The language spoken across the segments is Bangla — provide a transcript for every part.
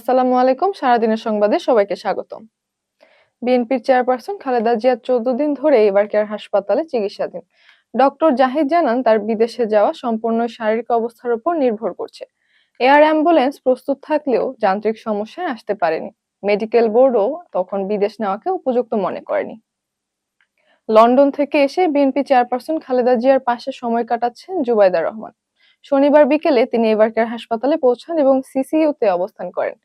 আসসালামু আলাইকুম। সারাদিনের সংবাদে সবাইকে স্বাগতম। বিএনপির চেয়ারপারসন খালেদা জিয়া 14 দিন ধরে এবারকেয়ার হাসপাতালে চিকিৎসাধীন। ডক্টর জাহিদ জানান, তার বিদেশে যাওয়া সম্পূর্ণ শারীরিক অবস্থার উপর নির্ভর করছে। এয়ার অ্যাম্বুলেন্স প্রস্তুত থাকলেও যান্ত্রিক সমস্যায় আসতে পারেনি। মেডিকেল বোর্ডও তখন বিদেশ নেওয়াকে উপযুক্ত মনে করেনি। লন্ডন থেকে এসে বিএনপি চেয়ারপারসন খালেদা জিয়ার পাশে সময় কাটাচ্ছেন জুবাইদা রহমান। শনিবার বিকেলে তিনি এবারকেয়ার হাসপাতালে পৌঁছান এবং সিসিইউতে অবস্থান করেন।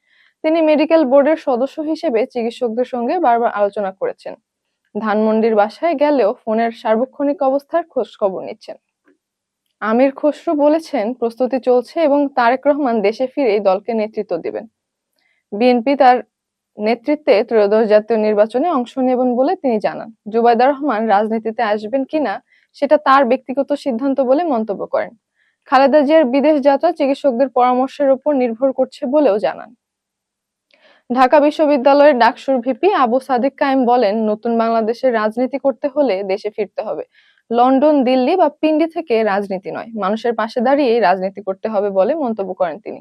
তিনি মেডিকেল বোর্ডের সদস্য হিসেবে চিকিৎসকদের সঙ্গে বারবার আলোচনা করেছেন। ধানমন্ডির বাসায় গেলেও ফোনের সার্বক্ষণিক অবস্থার খোঁজ খবর নিচ্ছেন। আমির খসরু বলেছেন, প্রস্তুতি চলছে এবং তারেক রহমান দেশে ফিরেই দলকে নেতৃত্ব দিবেন। বিএনপি তার নেতৃত্বে ত্রয়োদশ জাতীয় নির্বাচনে অংশ নেবেন বলে তিনি জানান। জুবাইদা রহমান রাজনীতিতে আসবেন কিনা সেটা তার ব্যক্তিগত সিদ্ধান্ত বলে মন্তব্য করেন। খালেদা জিয়ার বিদেশ যাত্রা চিকিৎসকদের পরামর্শের উপর নির্ভর করছে বলেও জানান। ঢাকা বিশ্ববিদ্যালয়ের ডাকসুর ভিপি আবু সাদিক কায়েম বলেন, নতুন বাংলাদেশের রাজনীতি করতে হলে দেশে ফিরতে হবে। লন্ডন, দিল্লি বা পিন্ডি থেকে রাজনীতি নয়, মানুষের পাশে দাঁড়িয়েই রাজনীতি করতে হবে বলে মন্তব্য করেন তিনি।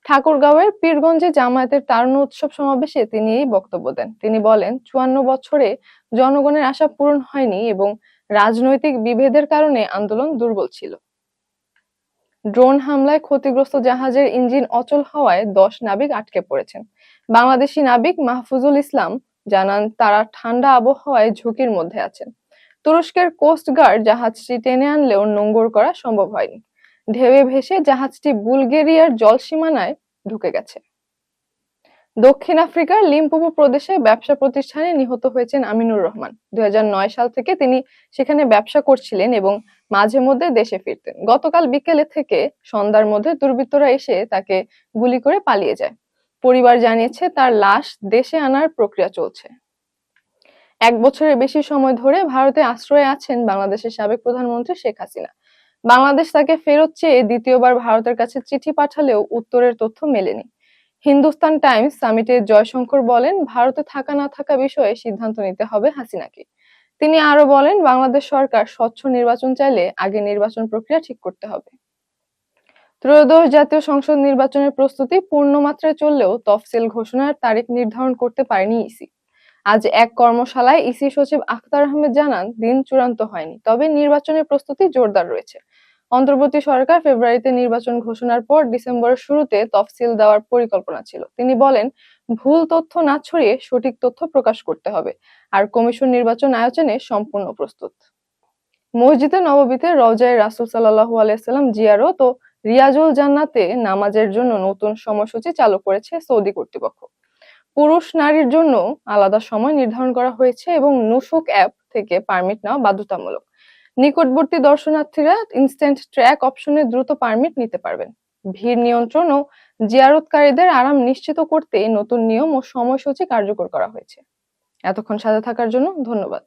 ঠাকুরগাঁওয়ের পীরগঞ্জে জামায়াতের তারুণ্য উৎসব সমাবেশে তিনি এই বক্তব্য দেন। তিনি বলেন, 54 বছরে জনগণের আশা পূরণ হয়নি এবং রাজনৈতিক বিভেদের কারণে আন্দোলন দুর্বল ছিল। ড্রোন হামলায় ক্ষতিগ্রস্ত জাহাজের ইঞ্জিন অচল হওয়ায় 10 নাবিক আটকে পড়েছেন। বাংলাদেশি নাবিক মাহফুজুল ইসলাম জানান, তারা ঠান্ডা আবহাওয়ায় ঝুঁকির মধ্যে আছেন। তুরস্কের কোস্ট গার্ড জাহাজটি টেনে আনলেও নোঙর করা সম্ভব হয়নি। ঢেউয়ে ভেসে জাহাজটি বুলগেরিয়ার জলসীমানায় ঢুকে গেছে। দক্ষিণ আফ্রিকার লিম্পোপো প্রদেশে ব্যবসা প্রতিষ্ঠানে নিহত হয়েছেন আমিনুর রহমান। 2009 সাল থেকে তিনি সেখানে ব্যবসা করছিলেন এবং মাঝে মধ্যে দেশে ফিরতেন। গতকাল বিকেলে থেকে সন্ধ্যার মধ্যে দুর্বৃত্তরা এসে তাকে গুলি করে পালিয়ে যায়। পরিবার জানিয়েছে, তার লাশ দেশে আনার প্রক্রিয়া চলছে। 1 বছরের বেশি সময় ধরে ভারতে আশ্রয়ে আছেন বাংলাদেশের সাবেক প্রধানমন্ত্রী শেখ হাসিনা। বাংলাদেশ তাকে ফেরত চেয়ে দ্বিতীয়বার ভারতের কাছে চিঠি পাঠালেও উত্তরের তথ্য মেলেনি। হিন্দুস্তান টাইমস সামিটে জয়শঙ্কর বলেন, ভারতে থাকা না থাকা বিষয়ে সিদ্ধান্ত নিতে হবে হাসিনাকে। তিনি আরো বলেন, বাংলাদেশ সরকার স্বচ্ছ নির্বাচন চাইলে আগে নির্বাচন প্রক্রিয়া ঠিক করতে হবে। ত্রয়োদশ জাতীয় সংসদ নির্বাচনের প্রস্তুতি পূর্ণমাত্রায় চললেও তফসিল ঘোষণার তারিখ নির্ধারণ করতে পারেনি ইসি। আজ এক কর্মশালায় ইসি সচিব আখতার আহমেদ জানান, দিন চূড়ান্ত হয়নি, তবে নির্বাচনের প্রস্তুতি জোরদার রয়েছে। অন্তর্বর্তী সরকার ফেব্রুয়ারিতে নির্বাচন ঘোষণার পর ডিসেম্বরের শুরুতে তফসিল দেওয়ার পরিকল্পনা ছিল। তিনি বলেন, ভুল তথ্য না ছড়িয়ে সঠিক তথ্য প্রকাশ করতে হবে, আর কমিশন নির্বাচন আয়োজনে সম্পূর্ণ প্রস্তুত। মসজিদে নববীতে রওজায়ে রাসূল সাল্লাল্লাহু আলাইহি সাল্লাম জিয়ারত ও রিয়াজুল জান্নাতে নামাজের জন্য নতুন সময়সূচি চালু করেছে সৌদি কর্তৃপক্ষ। পুরুষ নারীর জন্য আলাদা সময় নির্ধারণ করা হয়েছে এবং নুসুক অ্যাপ থেকে পারমিট নেওয়া বাধ্যতামূলক। নিকটবর্তী দর্শনার্থীরা ইনস্ট্যান্ট ট্র্যাক অপশনে দ্রুত পারমিট নিতে পারবেন। ভিড় নিয়ন্ত্রণ ও জিয়ারতকারীদের আরাম নিশ্চিত করতে নতুন নিয়ম ও সময়সূচি কার্যকর করা হয়েছে। এতক্ষণ সাথে থাকার জন্য ধন্যবাদ।